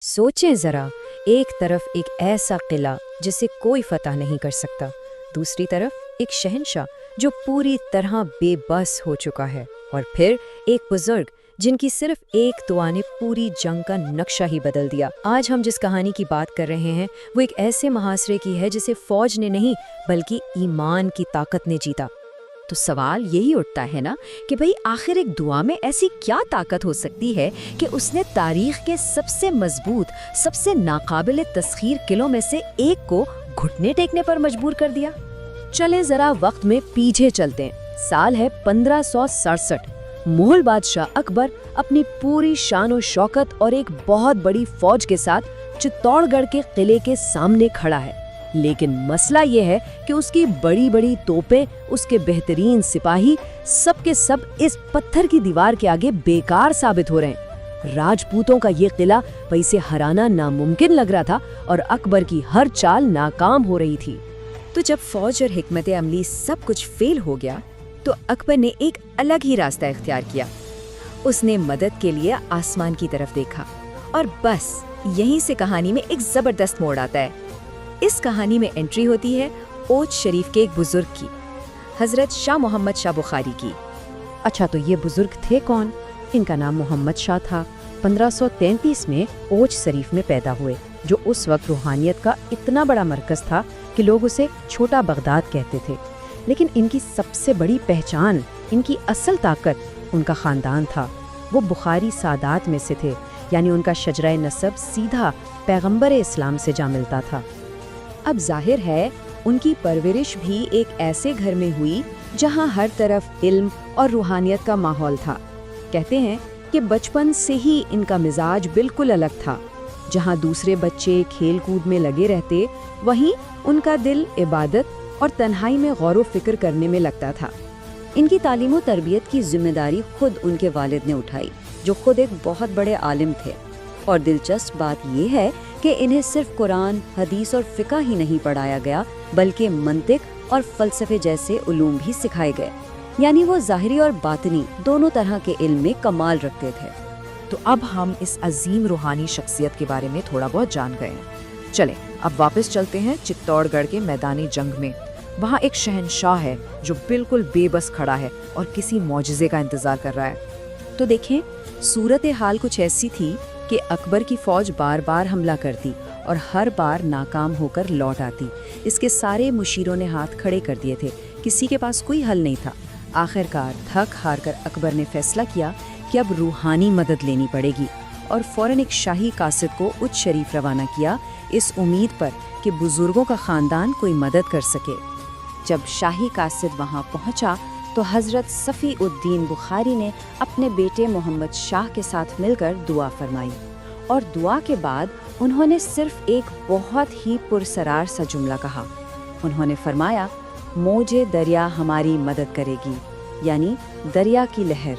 सोचें ज़रा, एक तरफ एक ऐसा किला जिसे कोई फतह नहीं कर सकता, दूसरी तरफ एक शहंशाह जो पूरी तरह बेबस हो चुका है, और फिर एक बुजुर्ग जिनकी सिर्फ एक दुआ ने पूरी जंग का नक्शा ही बदल दिया। आज हम जिस कहानी की बात कर रहे हैं वो एक ऐसे मुहासरे की है जिसे फौज ने नहीं बल्कि ईमान की ताकत ने जीता। तो सवाल यही उठता है ना कि भाई आखिर एक दुआ में ऐसी क्या ताकत हो सकती है कि उसने तारीख के सबसे मजबूत, सबसे नाकाबिल तस्खीर किलों में से एक को घुटने टेकने पर मजबूर कर दिया। चले जरा वक्त में पीछे चलते हैं। साल है 1567। मुगल बादशाह अकबर अपनी पूरी शान और शौकत और एक बहुत बड़ी फौज के साथ चित्तौड़गढ़ के किले के सामने खड़ा है। लेकिन मसला ये है कि उसकी बड़ी बड़ी तोपें, उसके बेहतरीन सिपाही सब के सब इस पत्थर की दीवार के आगे बेकार साबित हो रहे हैं। राजपूतों का ये किला वैसे हराना नामुमकिन लग रहा था और अकबर की हर चाल नाकाम हो रही थी। तो जब फौज और हिकमत अमली सब कुछ फेल हो गया तो अकबर ने एक अलग ही रास्ता इख्तियार किया। उसने मदद के लिए आसमान की तरफ देखा और बस यहीं से कहानी में एक जबरदस्त मोड़ आता है। इस कहानी में एंट्री होती है ओच शरीफ के एक बुजुर्ग की, हजरत शाह मोहम्मद शाह बुखारी की। अच्छा, तो ये बुजुर्ग थे कौन? इनका नाम मोहम्मद शाह था। 1533 में ओच शरीफ में पैदा हुए, जो उस वक्त रूहानियत का इतना बड़ा मरकज था कि लोग उसे छोटा बगदाद कहते थे। लेकिन इनकी सबसे बड़ी पहचान, इनकी असल ताकत उनका खानदान था। वो बुखारी सादात में से थे, यानी उनका शजरा नसब सीधा पैगंबर इस्लाम से जा मिलता था। अब जाहिर है उनकी परवरिश भी एक ऐसे घर में हुई जहां हर तरफ इल्म और रूहानियत का माहौल था। कहते हैं कि बचपन से ही इनका मिजाज बिल्कुल अलग था। जहां दूसरे बच्चे खेल कूद में लगे रहते, वहीं उनका दिल इबादत और तन्हाई में गौर फिक्र करने में लगता था। इनकी तालीम और तरबियत की जिम्मेदारी खुद उनके वालिद ने उठाई, जो खुद एक बहुत बड़े आलिम थे। और दिलचस्प बात यह है कि इन्हें सिर्फ कुरान, हदीस और फ़िक़्ह ही नहीं पढ़ाया गया, बल्कि मंतिक और फ़लसफ़े जैसे उलूम भी सिखाए गए। यानी वो ज़ाहिरी और बातिनी दोनों तरह के इल्म में कमाल रखते थे। तो अब हम इस अजीम रूहानी शख्सियत के बारे में थोड़ा बहुत जान गए हैं। चलें, अब वापस चलते हैं चित्तौड़गढ़ के मैदानी जंग में। वहाँ एक शहंशाह है जो बिल्कुल बेबस खड़ा है और किसी मौजज़े का इंतज़ार कर रहा है। तो देखें, सूरत हाल कुछ ऐसी थी कि अकबर की फौज बार बार हमला करती और हर बार नाकाम होकर लौट आती। इसके सारे मुशीरों ने हाथ खड़े कर दिए थे, किसी के पास कोई हल नहीं था। आखिरकार थक हार कर अकबर ने फैसला किया कि अब रूहानी मदद लेनी पड़ेगी और फौरन एक शाही कासिद को उच्च शरीफ रवाना किया, इस उम्मीद पर कि बुजुर्गों का खानदान कोई मदद कर सके। जब शाही कासिद वहां पहुंचा तो हजरत सफ़ी उद्दीन बुखारी ने अपने बेटे मोहम्मद शाह के साथ मिलकर दुआ फरमाई, और दुआ के बाद उन्होंने सिर्फ एक बहुत ही पुरसरार सा जुमला कहा। उन्होंने फरमाया, मौजे दरिया हमारी मदद करेगी, यानी दरिया की लहर।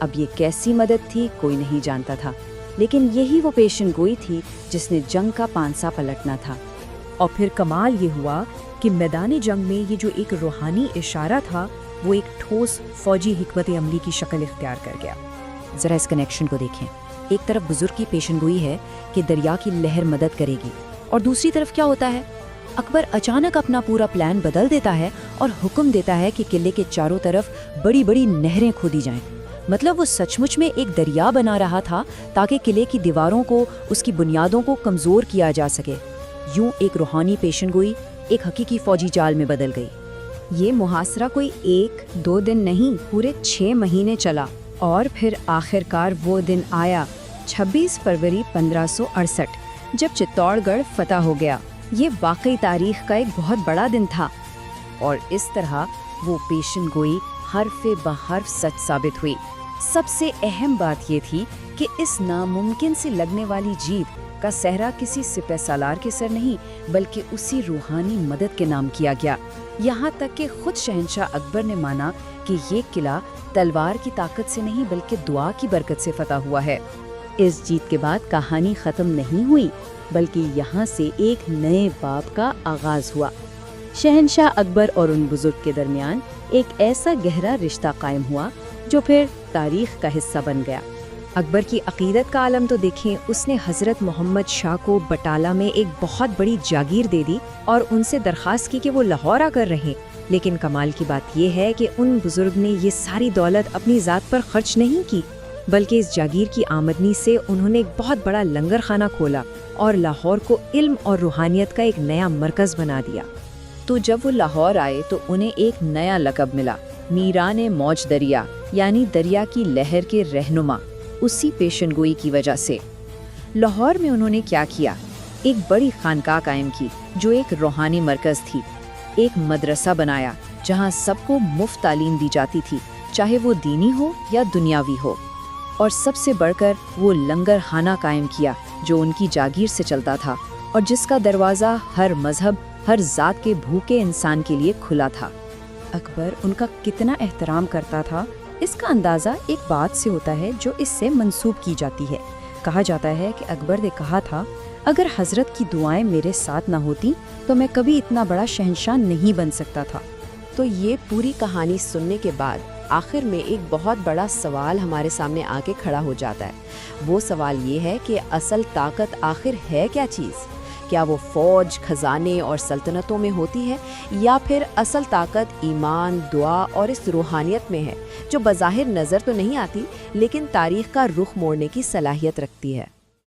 अब ये कैसी मदद थी कोई नहीं जानता था, लेकिन यही वो पेशन गोई थी जिसने जंग का पांसा पलटना था। और फिर कमाल ये हुआ कि मैदानी जंग में ये जो एक रूहानी इशारा था वो एक ठोस फौजी हिकमत अमली की शक्ल इख्तियार कर गया। ज़रा इस कनेक्शन को देखें। एक तरफ बुजुर्ग की पेशनगोई है कि दरिया की लहर मदद करेगी, और दूसरी तरफ क्या होता है? अकबर अचानक अपना पूरा प्लान बदल देता है और हुक्म देता है कि किले के चारों तरफ बड़ी बड़ी नहरें खोदी जाएं। मतलब वो सचमुच में एक दरिया बना रहा था ताकि किले की दीवारों को, उसकी बुनियादों को कमज़ोर किया जा सके। यूं एक रूहानी पेशनगोई एक हकीकी फौजी चाल में बदल गई। ये मुहासरा कोई 1-2 दिन नहीं, पूरे 6 महीने चला, और फिर आखिरकार वो दिन आया, 26 फरवरी 1568, जब चित्तौड़गढ़ फतह हो गया। ये वाकई तारीख का एक बहुत बड़ा दिन था, और इस तरह वो पेशन गोई हर्फ़े बहर्फ सच साबित हुई। सबसे अहम बात ये थी कि इस नामुमकिन से लगने वाली जीत का सहरा किसी सिपह सालार के सर नहीं, बल्कि उसी रूहानी मदद के नाम किया गया। यहाँ तक कि खुद शहंशाह अकबर ने माना कि ये किला तलवार की ताकत से नहीं बल्कि दुआ की बरकत से फतह हुआ है। इस जीत के बाद कहानी ख़त्म नहीं हुई, बल्कि यहाँ से एक नए बाब का आगाज़ हुआ। शहंशाह अकबर और उन बुजुर्ग के दरमियान एक ऐसा गहरा रिश्ता कायम हुआ जो फिर तारीख का हिस्सा बन गया। اکبر کی عقیدت کا عالم تو دیکھیں، اس نے حضرت محمد شاہ کو بٹالہ میں ایک بہت بڑی جاگیر دے دی اور ان سے درخواست کی کہ وہ لاہور آ کر رہیں۔ لیکن کمال کی بات یہ ہے کہ ان بزرگ نے یہ ساری دولت اپنی ذات پر خرچ نہیں کی، بلکہ اس جاگیر کی آمدنی سے انہوں نے ایک بہت بڑا لنگر خانہ کھولا اور لاہور کو علم اور روحانیت کا ایک نیا مرکز بنا دیا۔ تو جب وہ لاہور آئے تو انہیں ایک نیا لقب ملا، میران موج دریا، یعنی دریا کی لہر کے رہنما، اسی پیشن گوئی کی وجہ سے۔ لاہور میں انہوں نے کیا کیا؟ ایک بڑی خانقاہ قائم کی جو ایک روحانی مرکز تھی، ایک مدرسہ بنایا جہاں سب کو مفت تعلیم دی جاتی تھی، چاہے وہ دینی ہو یا دنیاوی ہو، اور سب سے بڑھ کر وہ لنگر خانہ قائم کیا جو ان کی جاگیر سے چلتا تھا اور جس کا دروازہ ہر مذہب، ہر ذات کے بھوکے انسان کے لیے کھلا تھا۔ اکبر ان کا کتنا احترام کرتا تھا، اس کا اندازہ ایک بات سے ہوتا ہے جو اس سے منسوب کی جاتی ہے۔ کہا جاتا ہے کہ اکبر نے کہا تھا، اگر حضرت کی دعائیں میرے ساتھ نہ ہوتی تو میں کبھی اتنا بڑا شہنشاہ نہیں بن سکتا تھا۔ تو یہ پوری کہانی سننے کے بعد آخر میں ایک بہت بڑا سوال ہمارے سامنے آ کے کھڑا ہو جاتا ہے۔ وہ سوال یہ ہے کہ اصل طاقت آخر ہے کیا چیز؟ کیا وہ فوج، خزانے اور سلطنتوں میں ہوتی ہے، یا پھر اصل طاقت ایمان، دعا اور اس روحانیت میں ہے جو بظاہر نظر تو نہیں آتی لیکن تاریخ کا رخ موڑنے کی صلاحیت رکھتی ہے؟